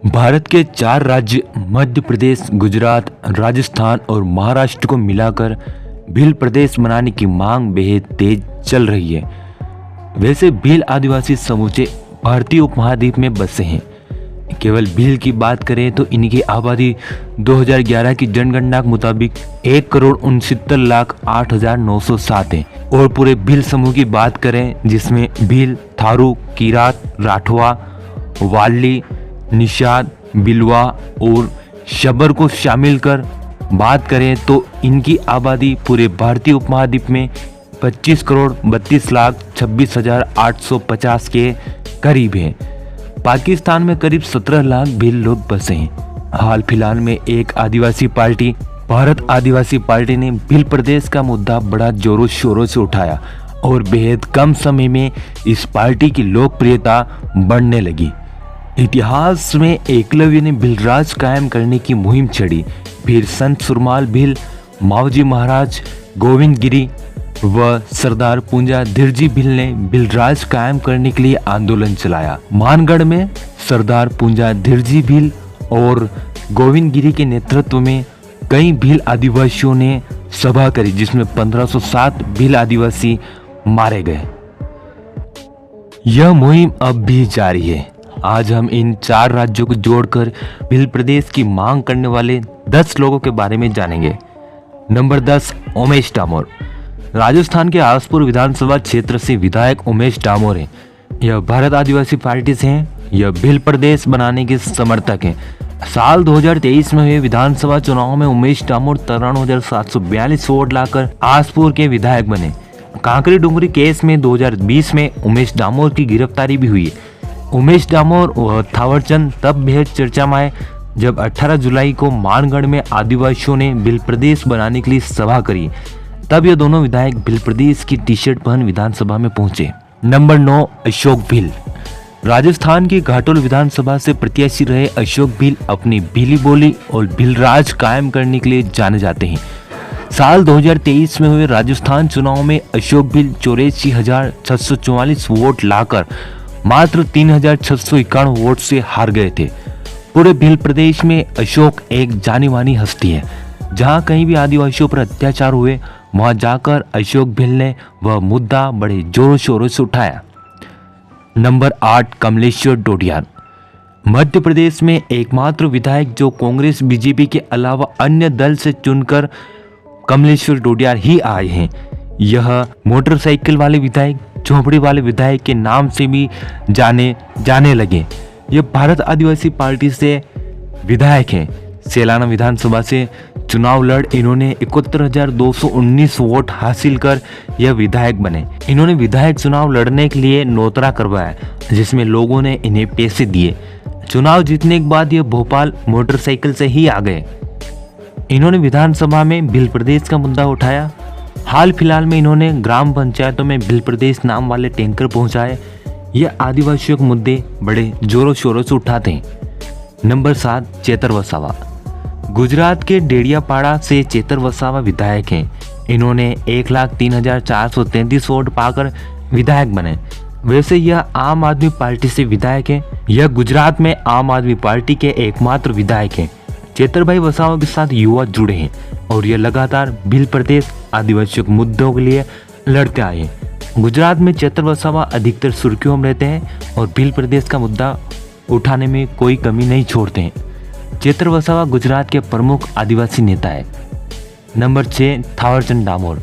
भारत के 4 राज्य मध्य प्रदेश, गुजरात, राजस्थान और महाराष्ट्र को मिलाकर भील प्रदेश बनाने की मांग बेहद तेज चल रही है। वैसे भील आदिवासी समूचे भारतीय उपमहाद्वीप में बसे हैं। केवल भील की बात करें तो इनकी आबादी 2011 की जनगणना के मुताबिक 1,69,08,907 है। और पूरे भील समूह की बात करें जिसमें भील, थारू, किरात, राठवा, वाली, निषाद, बिलवा और शबर को शामिल कर बात करें तो इनकी आबादी पूरे भारतीय उपमहाद्वीप में 25,32,26,850 के करीब है। पाकिस्तान में करीब 17 लाख भील लोग बसे हैं। हाल फिलहाल में एक आदिवासी पार्टी, भारत आदिवासी पार्टी ने भील प्रदेश का मुद्दा बड़ा जोरों शोरों से उठाया और बेहद कम समय में इस पार्टी की लोकप्रियता बढ़ने लगी। इतिहास में एकलव्य ने भील राज कायम करने की मुहिम छेड़ी। फिर संत सुरमाल भील, मावजी महाराज, गोविंद गिरी व सरदार पूंजा धीरजी भील ने भील राज कायम करने के लिए आंदोलन चलाया। मानगढ़ में सरदार पूंजा धीरजी भील और गोविंद गिरी के नेतृत्व में कई भील आदिवासियों ने सभा करी जिसमें 1507 भील आदिवासी मारे गए। यह मुहिम अब भी जारी है। आज हम इन 4 राज्यों को जोड़कर भील प्रदेश की मांग करने वाले 10 लोगों के बारे में जानेंगे। नंबर 10, उमेश डामोर। राजस्थान के आसपुर विधानसभा क्षेत्र से विधायक उमेश डामोर हैं। यह भारत आदिवासी पार्टी से हैं। यह भील प्रदेश बनाने के समर्थक हैं। साल 2023 में हुए विधानसभा चुनाव में उमेश डामोर 93,742 वोट लाकर आसपुर के विधायक बने। कांकरी डुंगरी केस में 2020 में उमेश डामोर की गिरफ्तारी भी हुई। उमेश डामोर व थावरचंद तब बेहद चर्चा में आए जब 18 जुलाई को मानगढ़ में आदिवासियों ने भील प्रदेश बनाने के लिए सभा करी। तब ये दोनों विधायक भील प्रदेश की टी शर्ट पहन विधानसभा में पहुंचे। नंबर 9, अशोक भील। राजस्थान की घाटोल विधानसभा से प्रत्याशी रहे अशोक भील अपनी भीली बोली और भील राज कायम करने के लिए जाने जाते हैं। साल 2023 में हुए राजस्थान चुनाव में अशोक भील 84,644 वोट लाकर मात्र 3,651 वोट से हार गए थे। पूरे भील प्रदेश में अशोक एक जानी मानी हस्ती है। जहां कहीं भी आदिवासियों पर अत्याचार हुए वहां जाकर अशोक भील ने वह मुद्दा बड़े जोरों शोरों से उठाया। नंबर 8, कमलेश्वर डोडियार। मध्य प्रदेश में एकमात्र विधायक जो कांग्रेस बीजेपी के अलावा अन्य दल से चुनकर कमलेश्वर डोडियार ही आए हैं। यह मोटरसाइकिल वाले विधायक, झोंपड़ी वाले विधायक के नाम से भी जाने लगे। यह भारत आदिवासी पार्टी से विधायक हैं। सेलाना विधानसभा से चुनाव लड़ इन्होंने 71,219 वोट हासिल कर यह विधायक बने। इन्होंने विधायक चुनाव लड़ने के लिए नोतरा करवाया जिसमें लोगों ने इन्हें पैसे दिए। चुनाव जीतने के बाद यह भोपाल मोटरसाइकिल से ही आ गए। इन्होंने विधानसभा में भील प्रदेश का मुद्दा उठाया। हाल फिलहाल में इन्होंने ग्राम पंचायतों में भील प्रदेश नाम वाले टैंकर पहुंचाए। यह आदिवासियों के मुद्दे बड़े जोरों शोरों से उठाते हैं। नंबर 7, चेतर वसावा। गुजरात के डेडियापाड़ा से चेतर वसावा विधायक हैं। इन्होंने 1,03,433 वोट पाकर विधायक बने। वैसे यह आम आदमी पार्टी से विधायक है। यह गुजरात में आम आदमी पार्टी के एकमात्र विधायक हैं। चेतर भाई वसावा के साथ युवा जुड़े हैं और यह लगातार भील प्रदेश आदिवासियों के मुद्दों के लिए लड़ते आए हैं। गुजरात में चेतर वसावा अधिकतर सुर्खियों में रहते हैं और भील प्रदेश का मुद्दा उठाने में कोई कमी नहीं छोड़ते हैं। चेतर वसावा गुजरात के प्रमुख आदिवासी नेता है। नंबर 6, थावरचंद डामोर।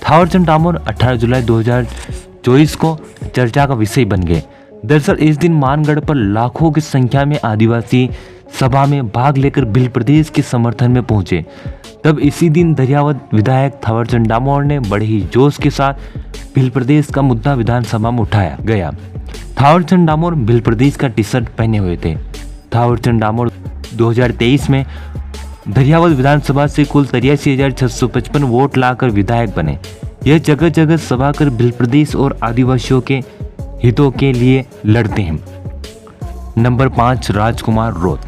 थावरचंद डामोर 18 जुलाई 2024 को चर्चा का विषय बन गए। दरअसल इस दिन मानगढ़ पर लाखों की संख्या में आदिवासी सभा में भाग लेकर भील प्रदेश के समर्थन में पहुंचे। तब इसी दिन दरियावत विधायक थावरचंद डामोर ने बड़े ही जोश के साथ भील प्रदेश का मुद्दा विधानसभा में उठाया गया। थावरचंद डामोर भील प्रदेश का टी शर्ट पहने हुए थे। थावरचंद डामोर 2023 में दरियावत विधानसभा से कुल 83,655 वोट लाकर विधायक बने। यह जगह जगह सभा कर भील प्रदेश और आदिवासियों के हितों के लिए लड़ते हैं। नंबर 5, राजकुमार रोत।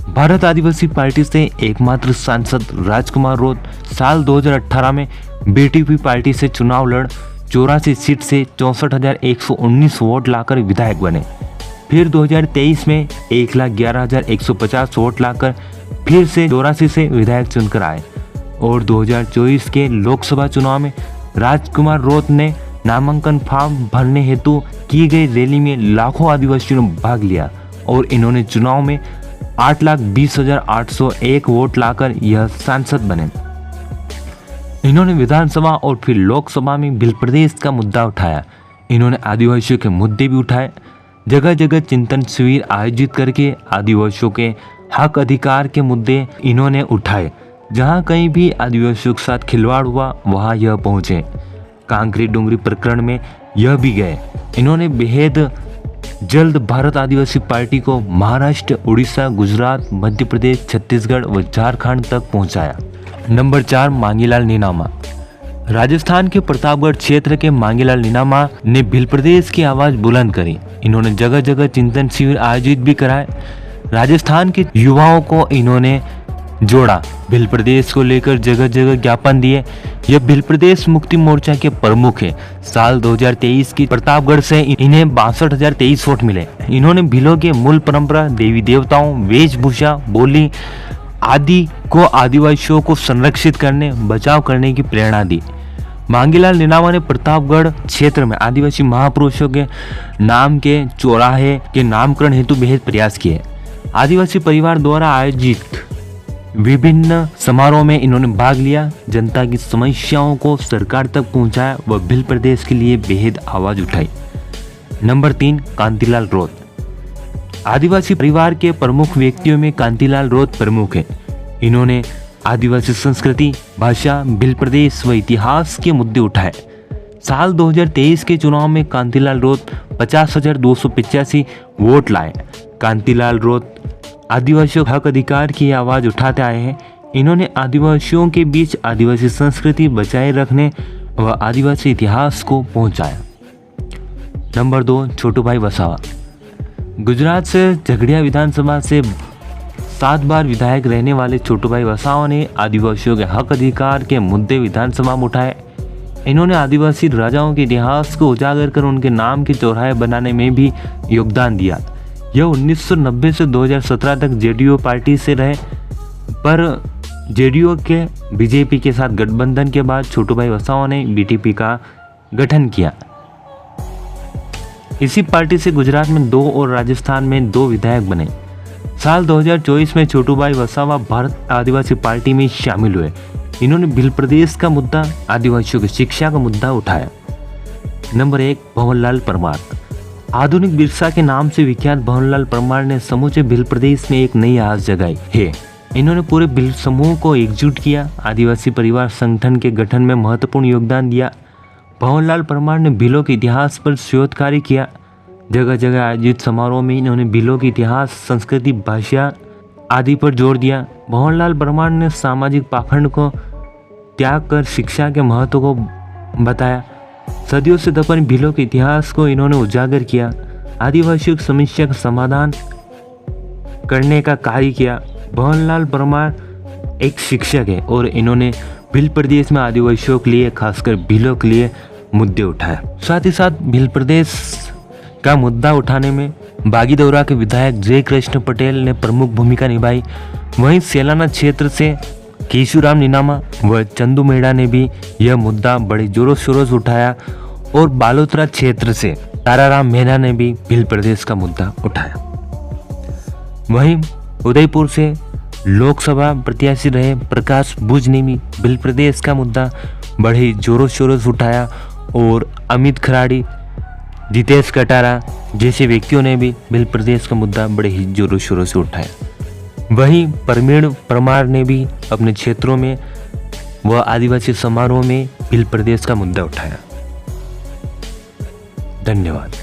भारत आदिवासी पार्टी से एकमात्र सांसद राजकुमार रोत साल 2018 में बीटीपी पार्टी से चुनाव लड़ 84 सीट से 64,119 वोट लाकर विधायक बने। फिर 2023 में 1,11,150 वोट लाकर फिर से 84 से विधायक चुनकर आए और 2024 के लोकसभा चुनाव में राजकुमार रोत ने नामांकन फॉर्म भरने हेतु की गई रैली में लाखों आदिवासियों ने भाग लिया और इन्होंने चुनाव में 8,20,801 वोट लाकर यह सांसद बने। इन्होंने विधानसभा और फिर लोकसभा में भिल प्रदेश का मुद्दा उठाया। इन्होंने आदिवासियों के मुद्दे भी उठाए, जगह जगह चिंतन शिविर आयोजित करके आदिवासियों के हक अधिकार के मुद्दे इन्होंने उठाए। जहां कहीं भी आदिवासियों के साथ खिलवाड़ हुआ वहां यह पहुंचे। कांकरी डोंगरी प्रकरण में यह भी गए। इन्होंने बेहद जल्द भारत आदिवासी पार्टी को महाराष्ट्र, उड़ीसा, गुजरात, मध्य प्रदेश, छत्तीसगढ़ व झारखंड तक पहुंचाया। नंबर 4, मांगीलाल नीनामा। राजस्थान के प्रतापगढ़ क्षेत्र के मांगीलाल नीनामा ने भिल प्रदेश की आवाज बुलंद करी। इन्होंने जगह जगह चिंतन शिविर आयोजित भी कराए। राजस्थान के युवाओं को इन्होंने जोड़ा, भिल प्रदेश को लेकर जगह जगह ज्ञापन दिए। यह भिल प्रदेश मुक्ति मोर्चा के प्रमुख है। साल 2023 की प्रतापगढ़ से इन्हें 62,023 वोट मिले। इन्होंने भिलों के मूल परंपरा, देवी देवताओं, वेशभूषा, बोली आदि को आदिवासियों को संरक्षित करने, बचाव करने की प्रेरणा दी। मांगीलाल नीनामा ने प्रतापगढ़ क्षेत्र में आदिवासी महापुरुषों के नाम के चौराहे के नामकरण हेतु बेहद प्रयास किए। आदिवासी परिवार द्वारा आयोजित विभिन्न समारोह में इन्होंने भाग लिया, जनता की समस्याओं को सरकार तक पहुंचाया व भिल प्रदेश के लिए बेहद आवाज उठाई। नंबर 3, कांतिलाल रोत। आदिवासी परिवार के प्रमुख व्यक्तियों में कांतिलाल रोत प्रमुख है। इन्होंने आदिवासी संस्कृति, भाषा, भिल प्रदेश व इतिहास के मुद्दे उठाए। साल 2023 के चुनाव में कांतिलाल रोत 50,285 वोट लाए। कांतिलाल रोत आदिवासियों हक अधिकार की आवाज उठाते आए हैं। इन्होंने आदिवासियों के बीच आदिवासी संस्कृति बचाए रखने व आदिवासी इतिहास को पहुंचाया। नंबर 2, छोटू भाई वसावा। गुजरात से झगड़िया विधानसभा से 7 बार विधायक रहने वाले छोटू भाई वसावा ने आदिवासियों के हक अधिकार के मुद्दे विधानसभा में उठाए। इन्होंने आदिवासी राजाओं के इतिहास को उजागर कर उनके नाम के चौराहे बनाने में भी योगदान दिया। यह 1990 से 2017 तक जेडीयू पार्टी से रहे, पर जेडीयू के बीजेपी के साथ गठबंधन के बाद छोटू भाई वसावा ने बीटीपी का गठन किया। इसी पार्टी से गुजरात में 2 और राजस्थान में 2 विधायक बने। साल 2024 में छोटू भाई वसावा भारत आदिवासी पार्टी में शामिल हुए। इन्होंने भिल प्रदेश का मुद्दा, आदिवासियों की शिक्षा का मुद्दा उठाया। नंबर 1, भंवरलाल परमार। आधुनिक बिरसा के नाम से विख्यात भंवरलाल परमार ने समूचे भिल प्रदेश में एक नई आस जगाई है। इन्होंने पूरे भिल समूह को एकजुट किया, आदिवासी परिवार संगठन के गठन में महत्वपूर्ण योगदान दिया। भंवरलाल परमार ने भिलों के इतिहास पर शोध कार्य किया। जगह जगह आयोजित समारोह में इन्होंने भिलों के इतिहास, संस्कृति, भाषा आदि पर जोर दिया। भंवरलाल परमार ने सामाजिक पाखंड को त्याग कर शिक्षा के महत्व को बताया। सदियों से दफन भिलों के इतिहास को इन्होंने उजागर किया। आदिवासियों की समस्या का समाधान करने का कार्य किया। भंवरलाल परमार एक शिक्षक है और इन्होंने भिल प्रदेश में आदिवासियों के लिए, खासकर भिलों के लिए मुद्दे उठाए। साथ ही साथ भिल प्रदेश का मुद्दा उठाने में बागीदौरा के विधायक जय कृष्ण पटेल ने प्रमुख भूमिका निभाई। वहीं सेलाना क्षेत्र से केशुराम नीनामा व चंदू मेड़ा ने भी यह मुद्दा बड़े जोरों शोरों से उठाया और बालोतरा क्षेत्र से ताराराम मेहरा ने भी भिल प्रदेश का मुद्दा उठाया। वहीं उदयपुर से लोकसभा प्रत्याशी रहे प्रकाश बुझ ने भी भिल प्रदेश का मुद्दा बड़े जोरों शोरों से उठाया और अमित खराड़ी, जितेश कटारा जैसे व्यक्तियों ने भी भिल प्रदेश का मुद्दा बड़े ही जोरों शोरों से उठाया। वहीं परमीण परमार ने भी अपने क्षेत्रों में व आदिवासी समारोह में भिल प्रदेश का मुद्दा उठाया। धन्यवाद।